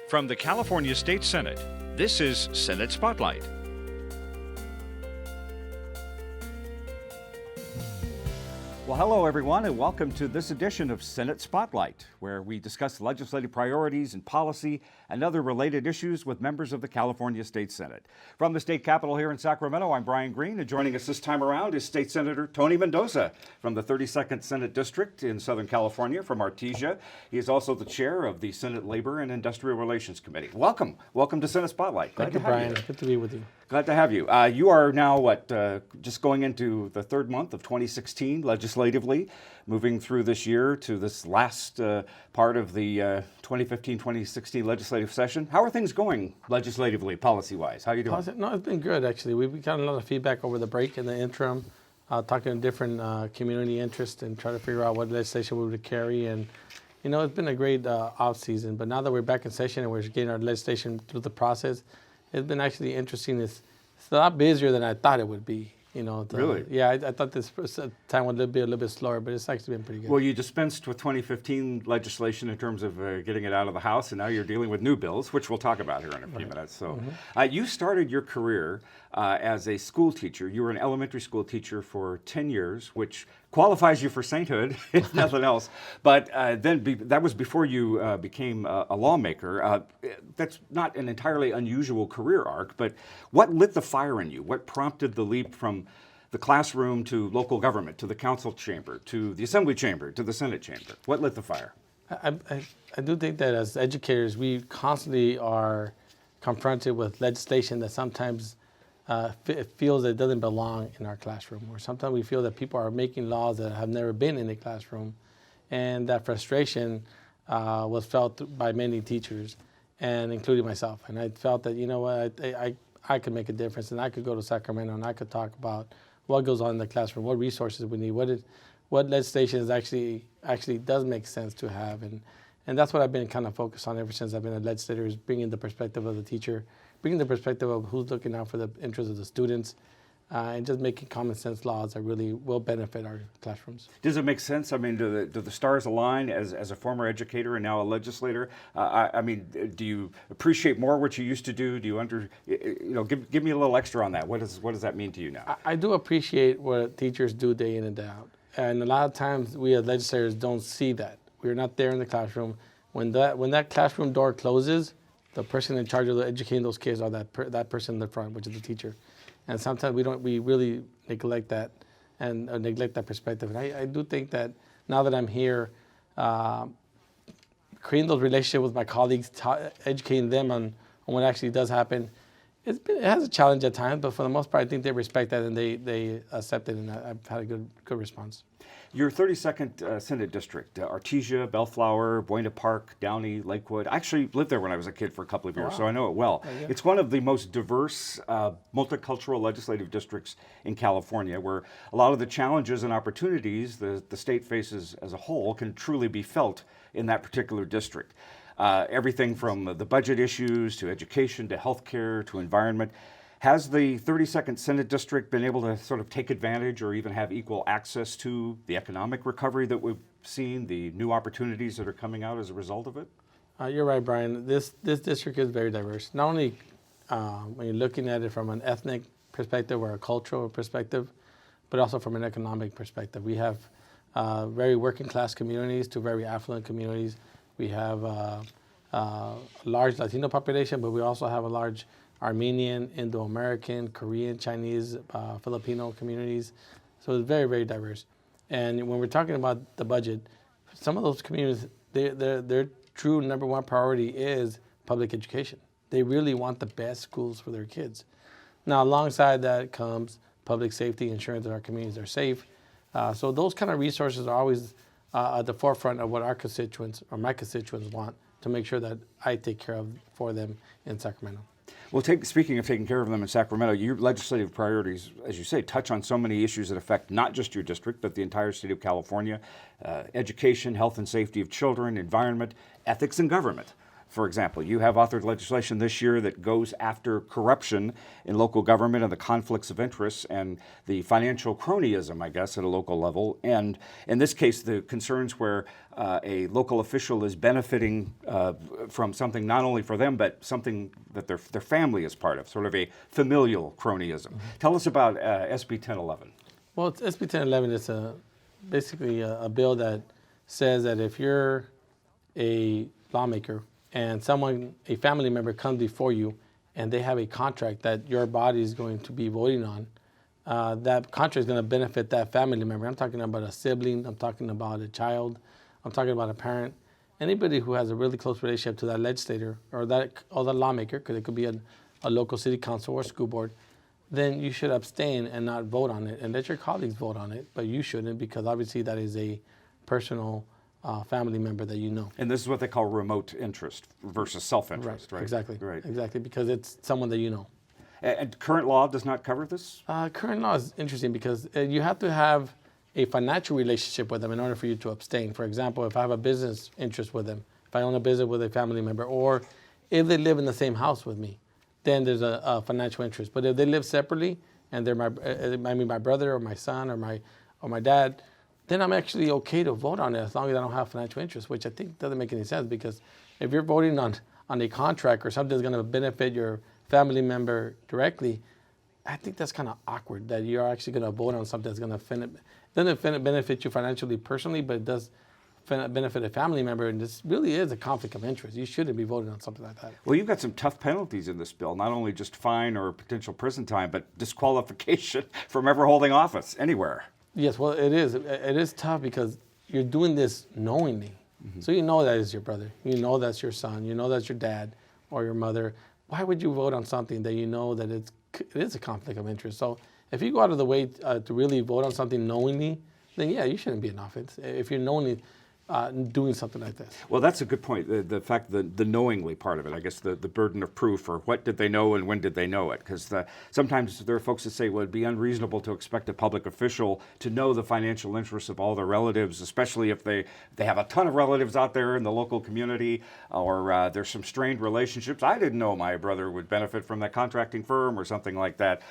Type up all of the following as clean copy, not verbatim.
From the California State Senate, this is Senate Spotlight. Well, hello everyone, and welcome to this edition of Senate Spotlight, where we discuss legislative priorities and policy and other related issues with members of the California State Senate. From the state capitol here in Sacramento, I'm Brian Green, and joining us this time around is State Senator Tony Mendoza from the 32nd Senate District in Southern California from Artesia. He is also the chair of the Senate Labor and Industrial Relations Committee. Welcome to Senate Spotlight. Thank you, Brian. Good to be with you. Glad to have you. You are now, just going into the third month of 2016 legislatively, moving through this year to this last part of the 2015-2016 legislative session. How are things going legislatively, policy-wise? How are you doing? No, it's been good, actually. We've gotten a lot of feedback over the break in the interim, talking to different community interests and trying to figure out what legislation we would carry. And, you know, it's been a great off-season. But now that we're back in session and we're getting our legislation through the process, it's been actually interesting. It's a lot busier than I thought it would be. You know, really? Yeah, I thought this time would be a little bit slower, but it's actually been pretty good. Well, you dispensed with 2015 legislation in terms of getting it out of the House, and now you're dealing with new bills, which we'll talk about here in a few minutes. So, you started your career as a school teacher. You were an elementary school teacher for 10 years, which qualifies you for sainthood, if nothing else. But that was before you became a lawmaker. That's not an entirely unusual career arc, but what lit the fire in you? What prompted the leap from the classroom to local government, to the council chamber, to the assembly chamber, to the Senate chamber? What lit the fire? I do think that as educators, we constantly are confronted with legislation that sometimes it feels that it doesn't belong in our classroom, or sometimes we feel that people are making laws that have never been in the classroom, and that frustration was felt by many teachers, and including myself. And I felt that, you know what, I could make a difference, and I could go to Sacramento and I could talk about what goes on in the classroom, what resources we need, what legislation is actually does make sense to have, and that's what I've been kind of focused on ever since I've been a legislator, is bringing the perspective of the teacher, bringing the perspective of who's looking out for the interests of the students, and just making common sense laws that really will benefit our classrooms. Does it make sense? I mean, do the stars align as a former educator and now a legislator? I mean, do you appreciate more what you used to do? Do you give me a little extra on that. What does that mean to you now? I do appreciate what teachers do day in and day out. And a lot of times we as legislators don't see that. We're not there in the classroom. When that classroom door closes, the person in charge of educating those kids are that person in the front, which is the teacher. And sometimes we really neglect that and neglect that perspective. And I do think that now that I'm here, creating those relationships with my colleagues, educating them on what actually does happen, it has a challenge at times, but for the most part, I think they respect that and they accept it, and I've had a good response. Your 32nd Senate District, Artesia, Bellflower, Buena Park, Downey, Lakewood. I actually lived there when I was a kid for a couple of years, so I know it well. Yeah. It's one of the most diverse, multicultural legislative districts in California, where a lot of the challenges and opportunities the state faces as a whole can truly be felt in that particular district. Everything from the budget issues to education to healthcare to environment. Has the 32nd Senate District been able to sort of take advantage or even have equal access to the economic recovery that we've seen, the new opportunities that are coming out as a result of it? You're right, Brian. This district is very diverse. Not only when you're looking at it from an ethnic perspective or a cultural perspective, but also from an economic perspective. We have very working class communities to very affluent communities. We have a large Latino population, but we also have a large Armenian, Indo-American, Korean, Chinese, Filipino communities. So it's very, very diverse. And when we're talking about the budget, some of those communities, their true number one priority is public education. They really want the best schools for their kids. Now, alongside that comes public safety, ensuring that our communities are safe. So those kind of resources are always at the forefront of what our constituents or my constituents want to make sure that I take care of for them in Sacramento. Well, speaking of taking care of them in Sacramento, your legislative priorities, as you say, touch on so many issues that affect not just your district, but the entire state of California. Education, health and safety of children, environment, ethics and government. For example, you have authored legislation this year that goes after corruption in local government and the conflicts of interest and the financial cronyism, I guess, at a local level. And in this case, the concerns where a local official is benefiting from something not only for them, but something that their family is part of, sort of a familial cronyism. Tell us about SB 1011. Well, SB 1011 is basically a bill that says that if you're a lawmaker and a family member comes before you and they have a contract that your body is going to be voting on, that contract is going to benefit that family member. I'm talking about a sibling, I'm talking about a child, I'm talking about a parent. Anybody who has a really close relationship to that legislator or the lawmaker, because it could be a local city council or school board, then you should abstain and not vote on it and let your colleagues vote on it, but you shouldn't, because obviously that is a personal family member that you know. And this is what they call remote interest versus self-interest, right? Exactly. Right. Exactly, because it's someone that you know. And current law does not cover this? Current law is interesting because you have to have a financial relationship with them in order for you to abstain. For example, if I have a business interest with them, if I own a business with a family member, or if they live in the same house with me, then there's a financial interest. But if they live separately and they're my brother or my son or my dad, then I'm actually okay to vote on it as long as I don't have financial interest, which I think doesn't make any sense, because if you're voting on a contract or something that's going to benefit your family member directly, I think that's kind of awkward that you're actually going to vote on something that's going to benefit you financially personally, but it does benefit a family member, and this really is a conflict of interest. You shouldn't be voting on something like that. Well, you've got some tough penalties in this bill, not only just fine or potential prison time, but disqualification from ever holding office anywhere. Yes, well, it is. It is tough because you're doing this knowingly. Mm-hmm. So you know that is your brother. You know that's your son. You know that's your dad or your mother. Why would you vote on something that you know that it is a conflict of interest? So if you go out of the way to really vote on something knowingly, then yeah, you shouldn't be in office. If you're knowingly doing something like this. Well, that's a good point. The fact the knowingly part of it, I guess the burden of proof, or what did they know and when did they know it? Because sometimes there are folks that say, well, it'd be unreasonable to expect a public official to know the financial interests of all their relatives, especially if they have a ton of relatives out there in the local community, or there's some strained relationships. I didn't know my brother would benefit from that contracting firm or something like that.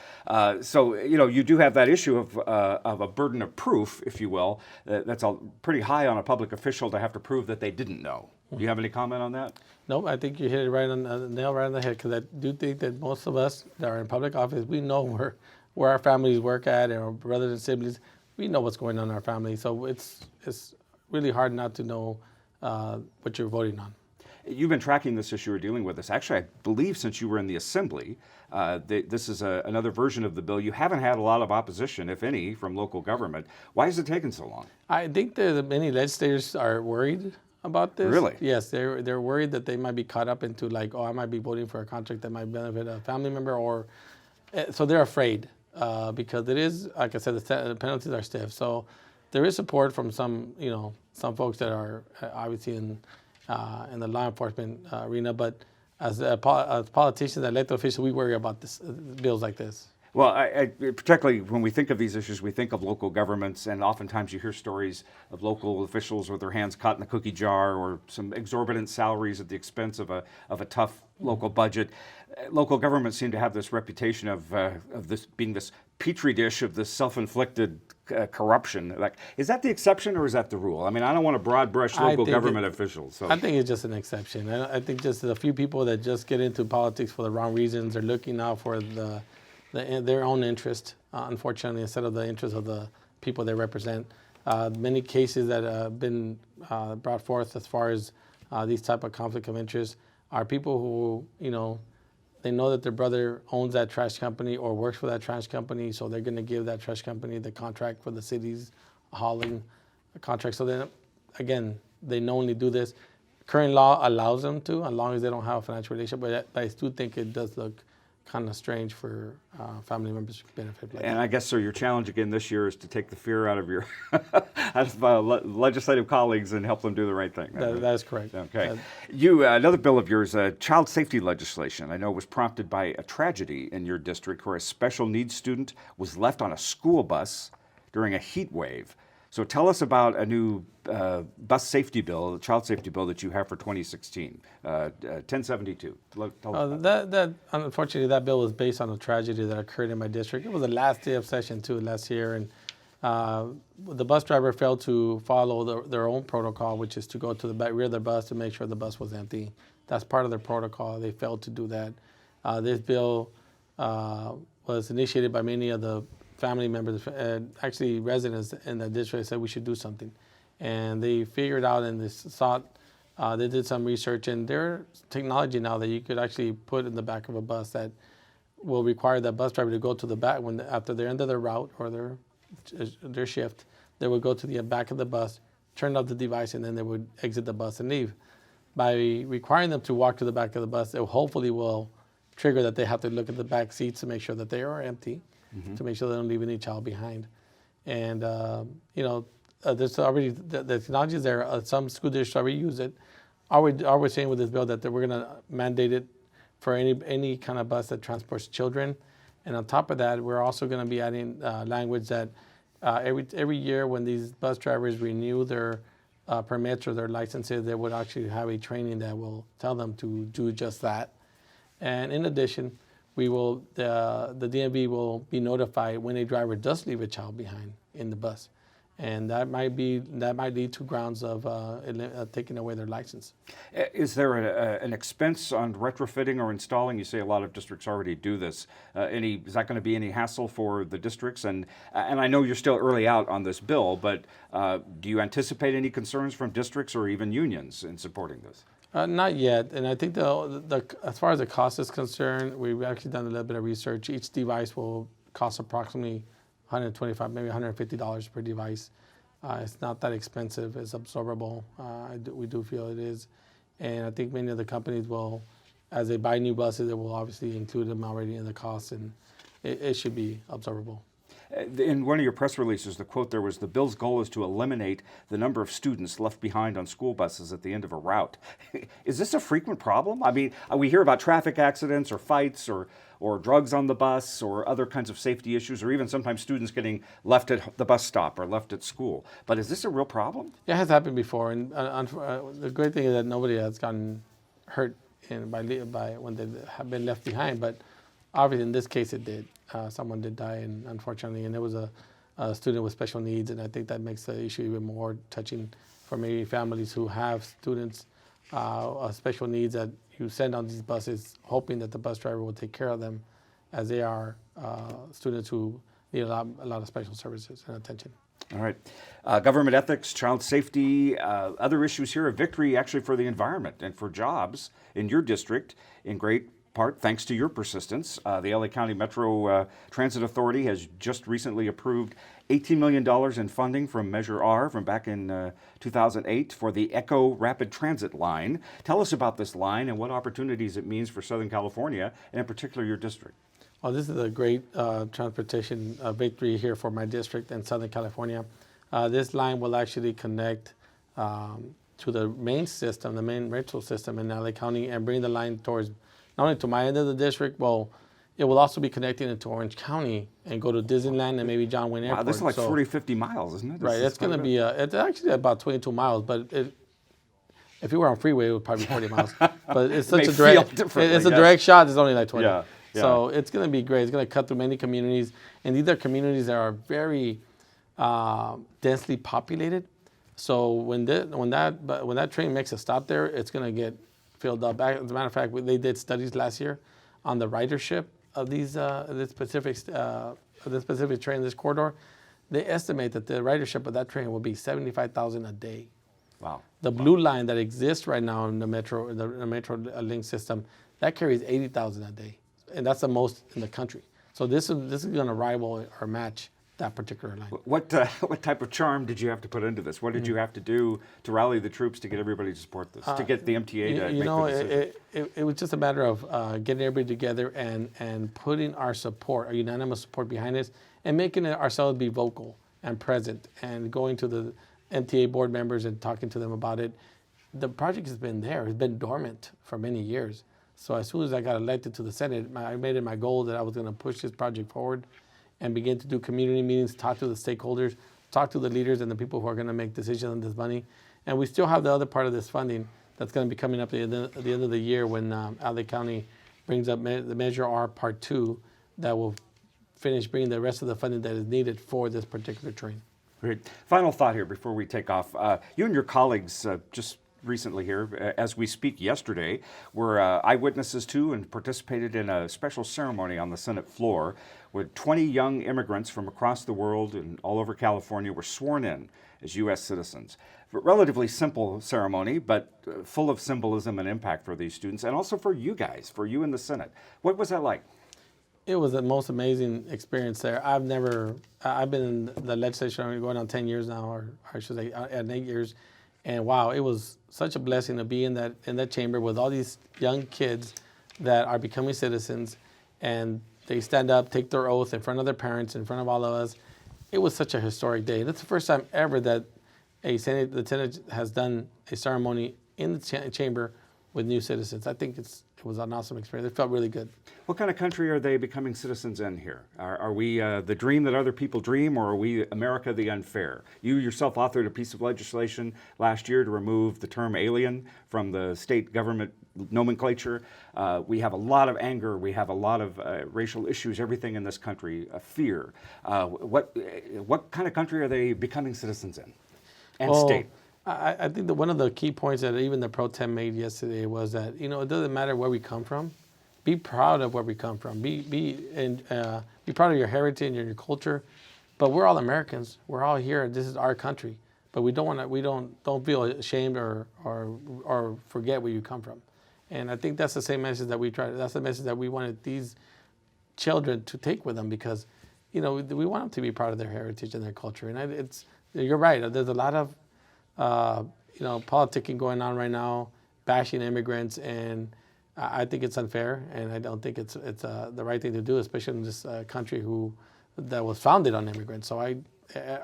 So, you do have that issue of a burden of proof, if you will, that's pretty high on a public official to have to prove that they didn't know. Do you have any comment on that? No, I think you hit it right on the nail right on the head, because I do think that most of us that are in public office, we know where our families work at, and our brothers and siblings. We know what's going on in our family, so it's really hard not to know what you're voting on. You've been tracking this issue or dealing with this. Actually, I believe since you were in the Assembly, this is another version of the bill. You haven't had a lot of opposition, if any, from local government. Why has it taken so long? I think that many legislators are worried about this. Really? Yes, they're worried that they might be caught up into I might be voting for a contract that might benefit a family member, so they're afraid because it is, like I said, the penalties are stiff. So there is support from some folks that are obviously in the law enforcement arena, but as politicians, elected officials, we worry about bills like this. Well, particularly when we think of these issues, we think of local governments, and oftentimes you hear stories of local officials with their hands caught in the cookie jar, or some exorbitant salaries at the expense of a tough local budget. Local governments seem to have this reputation of this being this petri dish of this self-inflicted corruption. Is that the exception or is that the rule? I mean, I don't want to broad brush local government officials. So. I think it's just an exception. I think just a few people that just get into politics for the wrong reasons are looking out for their own interest, unfortunately, instead of the interest of the people they represent. Many cases that have been brought forth as far as these type of conflict of interest are people who, they know that their brother owns that trash company or works for that trash company, so they're going to give that trash company the contract for the city's hauling contract. So then, again, they knowingly do this. Current law allows them to, as long as they don't have a financial relationship, but I do think it does look kind of strange for family members to benefit. And I guess so. Your challenge again this year is to take the fear out of your legislative colleagues and help them do the right thing. That is correct. Okay. Another bill of yours, child safety legislation. I know was prompted by a tragedy in your district where a special needs student was left on a school bus during a heat wave. So tell us about a new bus safety bill, child safety bill that you have for 2016, 1072. Tell us about That unfortunately, that bill was based on a tragedy that occurred in my district. It was the last day of session too last year, and the bus driver failed to follow their own protocol, which is to go to the back rear of the bus to make sure the bus was empty. That's part of their protocol. They failed to do that. This bill was initiated by many of the family members, actually residents in the district said we should do something. And they figured out and they sought, they did some research, and there's technology now that you could actually put in the back of a bus that will require that bus driver to go to the back after the end of their route or their shift. They would go to the back of the bus, turn off the device, and then they would exit the bus and leave. By requiring them to walk to the back of the bus, it hopefully will trigger that they have to look at the back seats to make sure that they are empty, to make sure they don't leave any child behind. And there's already the technology is there. Some school districts already use it. All we're saying with this bill that we're going to mandate it for any kind of bus that transports children. And on top of that, we're also going to be adding language that every year when these bus drivers renew their permits or their licenses, they would actually have a training that will tell them to do just that. And in addition, the DMV will be notified when a driver does leave a child behind in the bus, and that might lead to grounds of taking away their license. Is there an expense on retrofitting or installing? You say a lot of districts already do this. Is that going to be any hassle for the districts? And I know you're still early out on this bill, but do you anticipate any concerns from districts or even unions in supporting this? Not yet, and I think as far as the cost is concerned, we've actually done a little bit of research. Each device will cost approximately $125, maybe $150 per device. It's not that expensive. It's absorbable. We do feel it is, and I think many of the companies will, as they buy new buses, they will obviously include them already in the cost, and it should be absorbable. In one of your press releases, the quote there was, "The bill's goal is to eliminate the number of students left behind on school buses at the end of a route." Is this a frequent problem? I mean, we hear about traffic accidents or fights or drugs on the bus or other kinds of safety issues, or even sometimes students getting left at the bus stop or left at school. But is this a real problem? Yeah, it has happened before, and the great thing is that nobody has gotten hurt by when they have been left behind. But obviously, in this case, it did. Someone did die, and unfortunately, and it was a student with special needs, and I think that makes the issue even more touching for many families who have students special needs that you send on these buses, hoping that the bus driver will take care of them, as they are students who need a lot of special services and attention. All right. Government ethics, child safety, other issues here. A victory actually for the environment and for jobs in your district, in great part thanks to your persistence. The LA County Metro Transit Authority has just recently approved $18 million in funding from Measure R from back in 2008 for the Echo Rapid Transit line. Tell us about this line and what opportunities it means for Southern California, and in particular your district. Well, this is a great transportation victory here for my district in Southern California. This line will actually connect to the main system, the main metro system in LA County, and bring the line towards not only to my end of the district, well, it will also be connecting into Orange County and go to Disneyland and maybe John Wayne Airport. Wow, this is like 40, 50 miles, isn't it? Right, it's going to be, it's actually about 22 miles, but if you were on freeway, it would probably be 40 miles. But it's such a direct shot, it's only like 20. Yeah. So it's going to be great. It's going to cut through many communities, and these are communities that are very densely populated. So when that train makes a stop there, it's going to get filled up. As a matter of fact, they did studies last year on the ridership of this specific train, this corridor. They estimate that the ridership of that train will be 75,000 a day. Wow. The blue line that exists right now in the Metro link system, that carries 80,000 a day, and that's the most in the country. So this is going to rival or match that particular line. What type of charm did you have to put into this? What did you have to do to rally the troops to get everybody to support this, to get the MTA to make the decision? It was just a matter of getting everybody together and putting our support, our unanimous support behind this, and making ourselves be vocal and present, and going to the MTA board members and talking to them about it. The project has been there. It's been dormant for many years. So as soon as I got elected to the Senate, I made it my goal that I was going to push this project forward and begin to do community meetings, talk to the stakeholders, talk to the leaders and the people who are going to make decisions on this money. And we still have the other part of this funding that's going to be coming up at the end of the year when LA County brings up the Measure R Part 2 that will finish bringing the rest of the funding that is needed for this particular train. Great. Final thought here before we take off. You and your colleagues just recently here, as we speak yesterday, were eyewitnesses to and participated in a special ceremony on the Senate floor where 20 young immigrants from across the world and all over California were sworn in as U.S. citizens. A relatively simple ceremony, but full of symbolism and impact for these students and also for you guys, for you in the Senate. What was that like? It was the most amazing experience there. I've been in the legislature going on 10 years now, or I should say at 8 years. And wow, it was such a blessing to be in that chamber with all these young kids that are becoming citizens, and they stand up, take their oath in front of their parents, in front of all of us. It was such a historic day. That's the first time ever that the Senate has done a ceremony in the chamber with new citizens. I think it was an awesome experience. It felt really good. What kind of country are they becoming citizens in here? Are we the dream that other people dream, or are we America the unfair? You yourself authored a piece of legislation last year to remove the term alien from the state government nomenclature. We have a lot of anger. We have a lot of racial issues, everything in this country, fear. What kind of country are they becoming citizens in? And state? I think that one of the key points that even the pro tem made yesterday was that, it doesn't matter where we come from. Be proud of where we come from. Be proud of your heritage and your culture. But we're all Americans. We're all here. This is our country. But we don't feel ashamed or forget where you come from. And I think that's the same message that that's the message that we wanted these children to take with them, because, we want them to be proud of their heritage and their culture. And you're right. There's a lot of politicking going on right now, bashing immigrants, and I think it's unfair, and I don't think it's the right thing to do, especially in this country that was founded on immigrants. So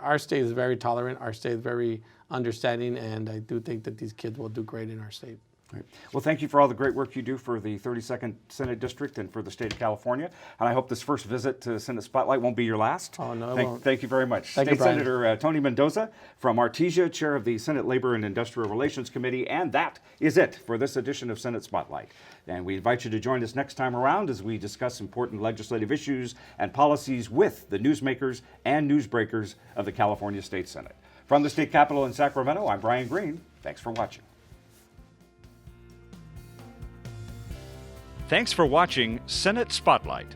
our state is very tolerant, our state is very understanding, and I do think that these kids will do great in our state. Right. Well, thank you for all the great work you do for the 32nd Senate District and for the state of California. And I hope this first visit to Senate Spotlight won't be your last. Oh, no, it won't. Thank you very much. Thank you, State Senator Tony Mendoza from Artesia, Chair of the Senate Labor and Industrial Relations Committee. And that is it for this edition of Senate Spotlight. And we invite you to join us next time around as we discuss important legislative issues and policies with the newsmakers and newsbreakers of the California State Senate. From the state capitol in Sacramento, I'm Brian Green. Thanks for watching. Thanks for watching Senate Spotlight.